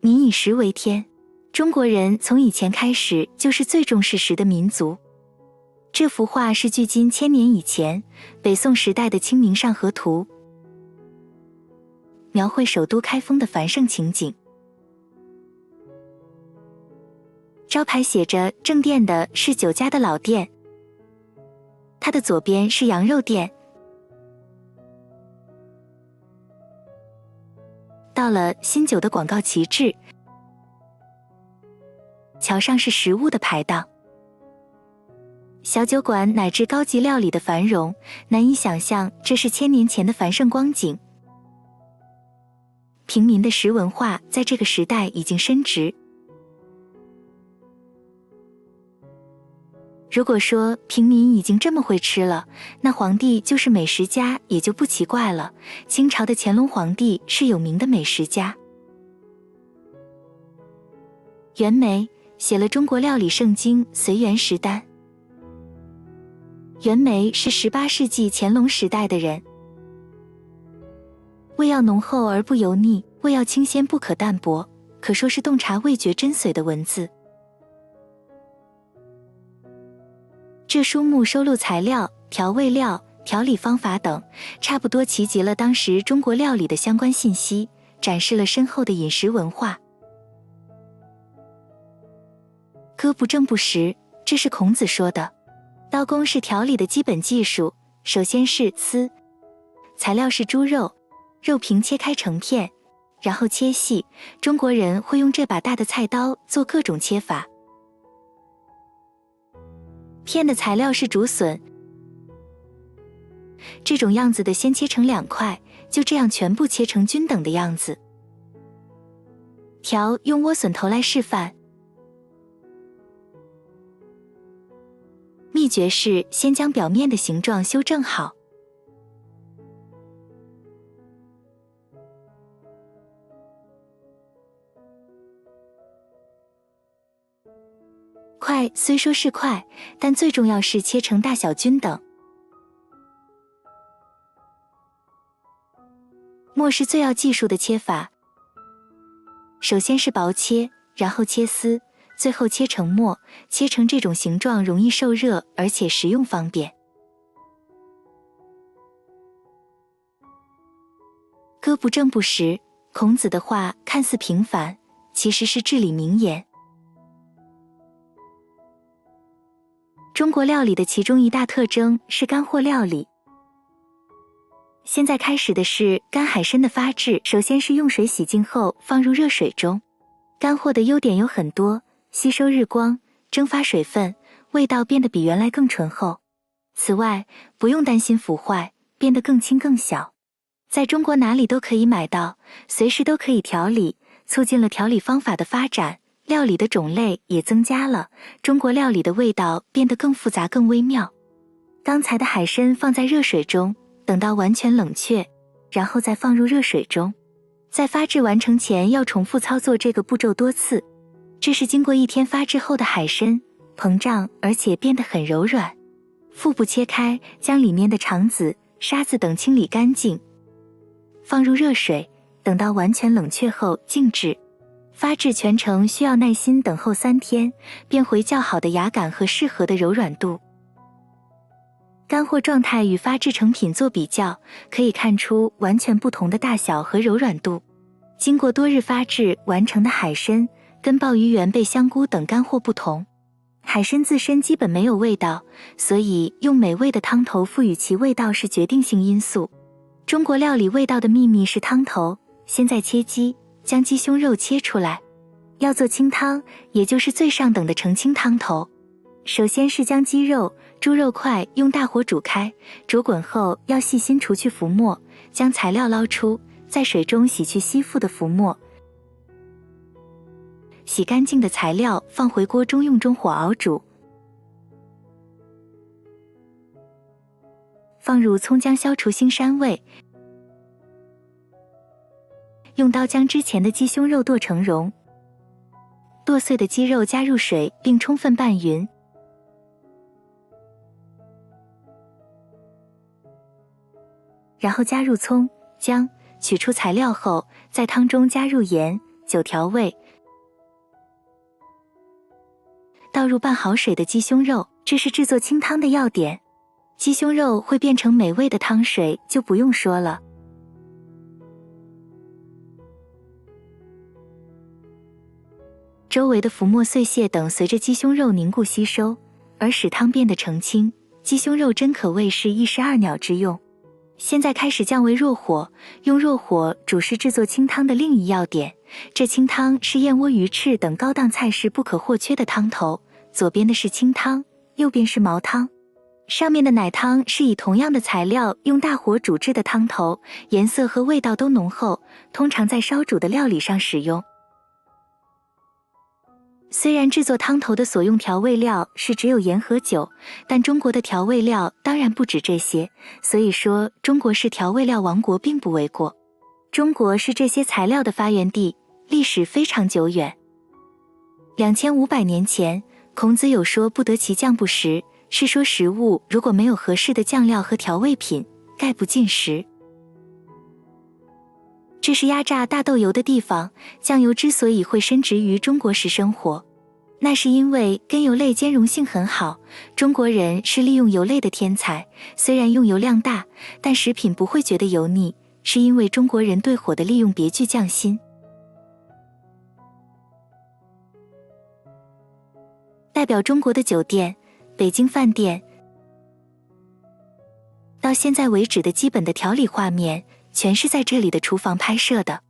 民以食为天，中国人从以前开始就是最重视食的民族。这幅画是距今1000年以前北宋时代的《清明上河图》，描绘首都开封的繁盛情景。招牌写着正店的是酒家的老店，它的左边是羊肉店。到了新酒的广告旗帜，桥上是食物的排档。小酒馆乃至高级料理的繁荣，难以想象这是1000年前的繁盛光景。平民的食文化在这个时代已经深植。如果说平民已经这么会吃了，那皇帝就是美食家也就不奇怪了。清朝的乾隆皇帝是有名的美食家。袁枚写了中国料理圣经《随园食单》。袁枚是18世纪乾隆时代的人。味要浓厚而不油腻，味要清鲜不可淡薄，可说是洞察味觉真髓的文字。这书目收录材料、调味料、调理方法等，差不多齐集了当时中国料理的相关信息，展示了深厚的饮食文化。歌不正不食，这是孔子说的。刀工是调理的基本技术，首先是丝，材料是猪肉，肉平切开成片，然后切细。中国人会用这把大的菜刀做各种切法。片的材料是竹笋，这种样子的先切成2块，就这样全部切成均等的样子。调用莴笋头来示范。秘诀是先将表面的形状修正好。块虽说是块，但最重要是切成大小均等。末是最要技术的切法，首先是薄切，然后切丝，最后切成末，切成这种形状容易受热，而且食用方便。歌不正不食，孔子的话看似平凡，其实是至理名言。中国料理的其中一大特征是干货料理。现在开始的是干海参的发制，首先是用水洗净后放入热水中。干货的优点有很多，吸收日光，蒸发水分，味道变得比原来更醇厚。此外，不用担心腐坏，变得更轻更小。在中国哪里都可以买到，随时都可以调理，促进了调理方法的发展。料理的种类也增加了，中国料理的味道变得更复杂更微妙。刚才的海参放在热水中，等到完全冷却，然后再放入热水中。在发制完成前要重复操作这个步骤多次。这是经过1天发制后的海参，膨胀而且变得很柔软。腹部切开，将里面的肠子、沙子等清理干净，放入热水，等到完全冷却后静置。发制全程需要耐心等候3天，变回较好的牙感和适合的柔软度。干货状态与发制成品做比较，可以看出完全不同的大小和柔软度。经过多日发制完成的海参，跟鲍鱼、圆贝、香菇等干货不同，海参自身基本没有味道，所以用美味的汤头赋予其味道是决定性因素。中国料理味道的秘密是汤头，先在切鸡，将鸡胸肉切出来，要做清汤，也就是最上等的澄清汤头。首先是将鸡肉、猪肉块用大火煮开，煮滚后要细心除去浮沫，将材料捞出，在水中洗去吸附的浮沫。洗干净的材料放回锅中，用中火熬煮，放入葱姜消除腥膻味，用刀将之前的鸡胸肉剁成蓉，剁碎的鸡肉加入水并充分拌匀，然后加入葱、姜，取出材料后，在汤中加入盐、酒调味，倒入拌好水的鸡胸肉，这是制作清汤的要点。鸡胸肉会变成美味的汤水，就不用说了。周围的浮沫、碎屑等随着鸡胸肉凝固吸收，而使汤变得澄清。鸡胸肉真可谓是一石二鸟之用。现在开始降为弱火，用弱火煮是制作清汤的另一要点。这清汤是燕窝、鱼翅等高档菜式不可或缺的汤头。左边的是清汤，右边是毛汤。上面的奶汤是以同样的材料用大火煮制的汤头，颜色和味道都浓厚，通常在烧煮的料理上使用。虽然制作汤头的所用调味料是只有盐和酒，但中国的调味料当然不止这些，所以说中国是调味料王国并不为过。中国是这些材料的发源地，历史非常久远。2500年前，孔子有说不得其酱不食，是说食物如果没有合适的酱料和调味品，概不进食。这是压榨大豆油的地方，酱油之所以会深植于中国式生活，那是因为跟油类兼容性很好，中国人是利用油类的天才，虽然用油量大，但食品不会觉得油腻，是因为中国人对火的利用别具匠心。代表中国的酒店，北京饭店，到现在为止的基本的调理画面全是在这里的厨房拍摄的。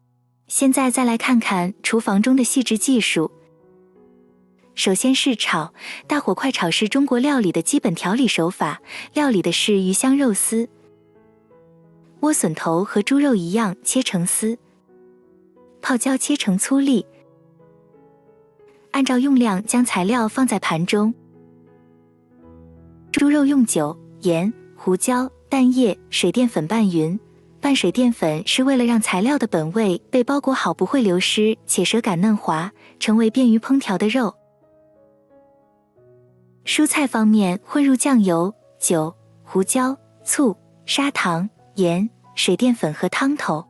现在再来看看厨房中的细致技术。首先是炒，大火快炒是中国料理的基本调理手法，料理的是鱼香肉丝。莴笋头和猪肉一样切成丝，泡椒切成粗粒，按照用量将材料放在盘中。猪肉用酒、盐、胡椒、蛋液、水淀粉拌匀。拌水淀粉是为了让材料的本味被包裹好，不会流失，且舌感嫩滑，成为便于烹调的肉。蔬菜方面，混入酱油、酒、胡椒、醋、砂糖、盐、水淀粉和汤头。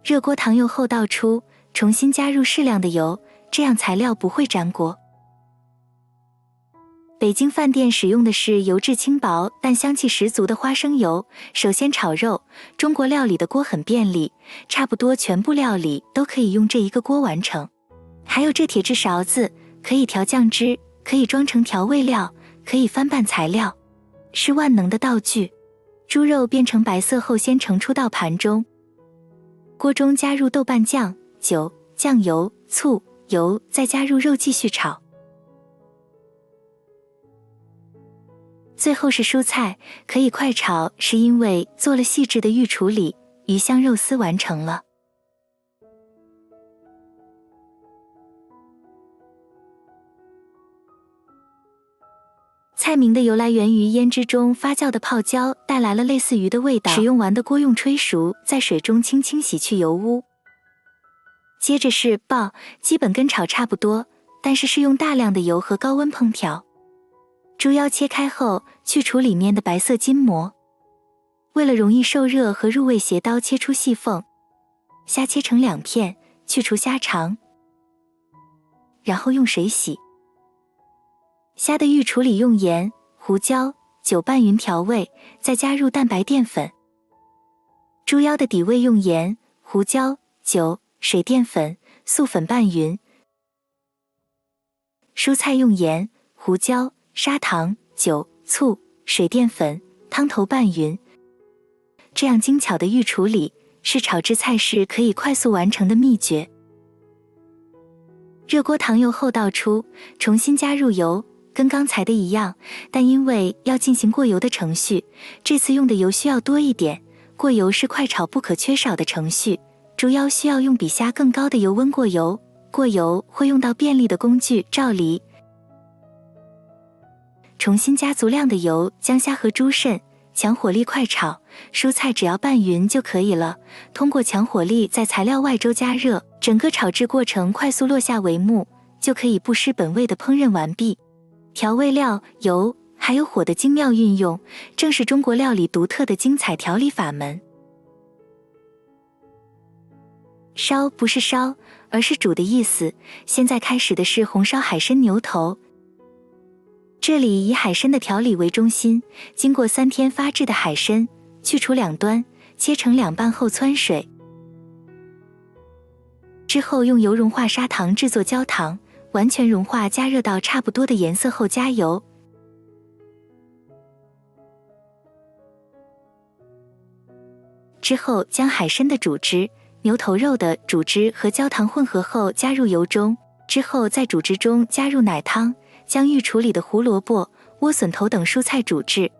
热锅糖油后倒出，重新加入适量的油，这样材料不会粘锅。北京饭店使用的是油质轻薄但香气十足的花生油。首先炒肉，中国料理的锅很便利，差不多全部料理都可以用这一个锅完成。还有这铁质勺子，可以调酱汁，可以装成调味料，可以翻拌材料，是万能的道具。猪肉变成白色后先盛出到盘中，锅中加入豆瓣酱、酒、酱油、醋、油，再加入肉继续炒。最后是蔬菜，可以快炒，是因为做了细致的预处理，鱼香肉丝完成了。菜名的由来源于胭脂中发酵的泡椒带来了类似鱼的味道，使用完的锅用吹熟，在水中轻轻洗去油污。接着是爆，基本跟炒差不多，但是用大量的油和高温烹调。猪腰切开后，去除里面的白色筋膜，为了容易受热和入味，斜刀切出细缝。虾切成2片，去除虾肠，然后用水洗。虾的预处理用盐、胡椒、酒拌匀调味，再加入蛋白淀粉。猪腰的底味用盐、胡椒、酒、水淀粉、素粉拌匀。蔬菜用盐、胡椒、砂糖、酒、醋、水淀粉、汤头拌匀。这样精巧的预处理，是炒制菜式可以快速完成的秘诀。热锅糖油后倒出，重新加入油，跟刚才的一样，但因为要进行过油的程序，这次用的油需要多一点。过油是快炒不可缺少的程序，猪腰需要用比虾更高的油温过油，过油会用到便利的工具照离。重新加足量的油，将虾和猪肾，强火力快炒，蔬菜只要拌匀就可以了。通过强火力在材料外周加热，整个炒制过程快速落下帷幕，就可以不失本味的烹饪完毕。调味料、油还有火的精妙运用，正是中国料理独特的精彩调理法门。烧不是烧，而是煮的意思。现在开始的是红烧海参牛头。这里以海参的调理为中心，经过3天发制的海参，去除两端，切成2半后汆水。之后用油融化砂糖制作焦糖，完全融化加热到差不多的颜色后加油。之后将海参的主汁、牛头肉的主汁和焦糖混合后加入油中，之后在主汁中加入奶汤，将预处理的胡萝卜、莴笋头等蔬菜煮制。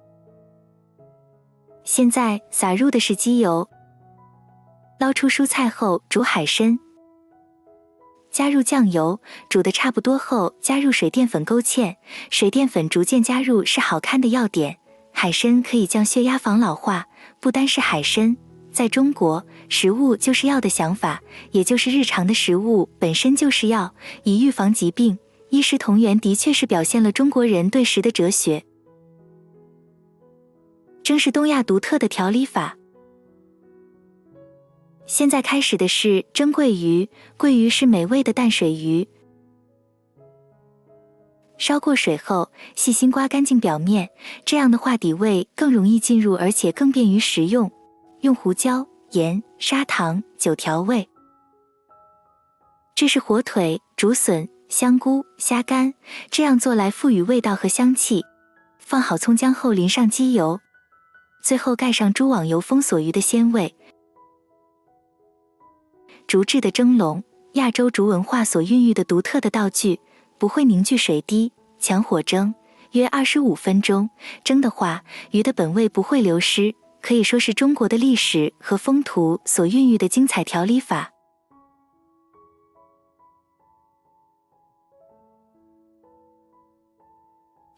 现在撒入的是鸡油，捞出蔬菜后煮海参，加入酱油，煮得差不多后加入水淀粉勾芡，水淀粉逐渐加入是好看的要点。海参可以降血压防老化，不单是海参，在中国，食物就是药的想法，也就是日常的食物本身就是药，以预防疾病。医食同源的确是表现了中国人对食的哲学，正是东亚独特的调理法。现在开始的是蒸桂鱼，桂鱼是美味的淡水鱼。烧过水后，细心刮干净表面，这样的话底味更容易进入，而且更便于食用。用胡椒、盐、砂糖、酒调味。这是火腿、竹笋、香菇、虾干，这样做来赋予味道和香气。放好葱姜后淋上鸡油，最后盖上蛛网油封锁鱼的鲜味。竹制的蒸笼，亚洲竹文化所孕育的独特的道具，不会凝聚水滴，强火蒸，约25分钟，蒸的话，鱼的本味不会流失，可以说是中国的历史和风土所孕育的精彩调理法。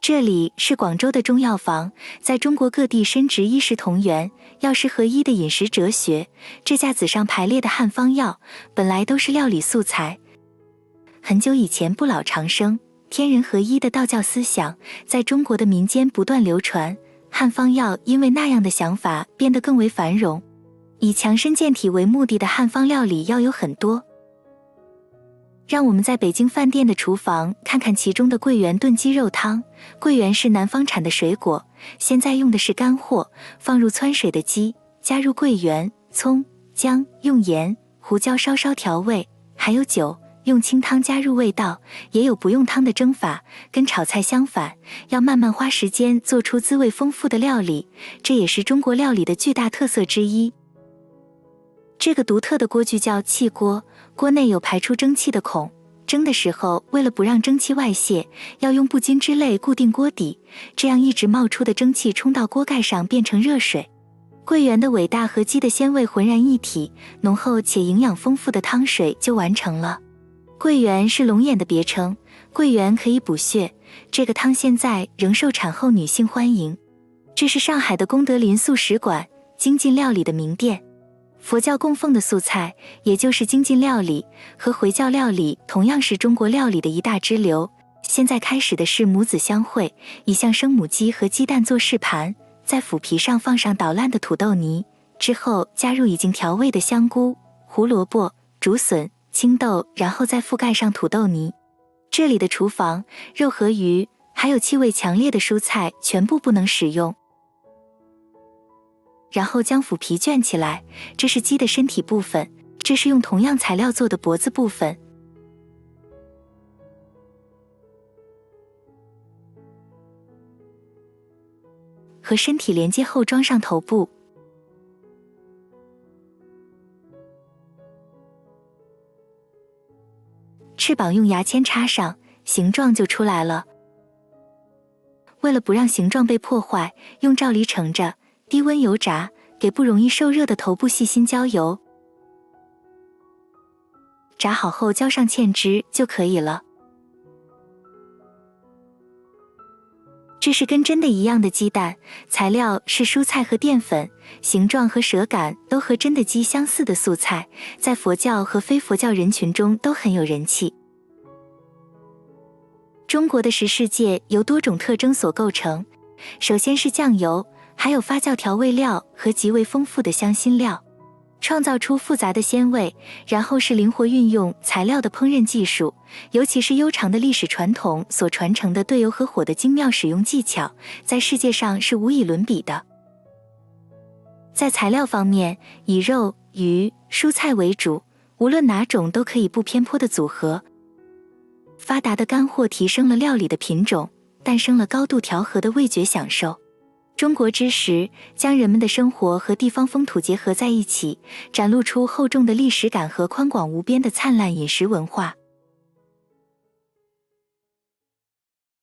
这里是广州的中药房，在中国各地深植医食同源、药食合一的饮食哲学。这架子上排列的汉方药，本来都是料理素材。很久以前不老长生、天人合一的道教思想，在中国的民间不断流传。汉方药因为那样的想法变得更为繁荣。以强身健体为目的的汉方料理药有很多。让我们在北京饭店的厨房看看其中的桂圆炖鸡肉汤。桂圆是南方产的水果，现在用的是干货，放入汆水的鸡，加入桂圆、葱、姜，用盐、胡椒稍稍调味，还有酒，用清汤加入味道。也有不用汤的蒸法，跟炒菜相反，要慢慢花时间做出滋味丰富的料理，这也是中国料理的巨大特色之一。这个独特的锅具叫气锅，锅内有排出蒸汽的孔，蒸的时候为了不让蒸汽外泄，要用布巾之类固定锅底，这样一直冒出的蒸汽冲到锅盖上变成热水。桂圆的伟大和鸡的鲜味浑然一体，浓厚且营养丰富的汤水就完成了。桂圆是龙眼的别称，桂圆可以补血，这个汤现在仍受产后女性欢迎。这是上海的功德林素食馆，精进料理的名店。佛教供奉的素菜，也就是精进料理，和回教料理同样是中国料理的一大支流。现在开始的是母子相会，以像生母鸡和鸡蛋做示盘，在腐皮上放上捣烂的土豆泥，之后加入已经调味的香菇、胡萝卜、竹笋、青豆，然后再覆盖上土豆泥。这里的厨房，肉和鱼，还有气味强烈的蔬菜全部不能使用。然后将腐皮卷起来，这是鸡的身体部分，这是用同样材料做的脖子部分。和身体连接后装上头部。翅膀用牙签插上，形状就出来了。为了不让形状被破坏，用罩篱盛着，低温油炸，给不容易受热的头部细心浇油。炸好后浇上芡汁就可以了。这是跟真的一样的鸡蛋，材料是蔬菜和淀粉，形状和舌感都和真的鸡相似的素菜，在佛教和非佛教人群中都很有人气。中国的食世界由多种特征所构成，首先是酱油，还有发酵调味料和极为丰富的香辛料，创造出复杂的鲜味，然后是灵活运用材料的烹饪技术，尤其是悠长的历史传统所传承的对油和火的精妙使用技巧，在世界上是无以伦比的。在材料方面，以肉、鱼、蔬菜为主，无论哪种都可以不偏颇的组合。发达的干货提升了料理的品种，诞生了高度调和的味觉享受。中国之食将人们的生活和地方风土结合在一起，展露出厚重的历史感和宽广无边的灿烂饮食文化。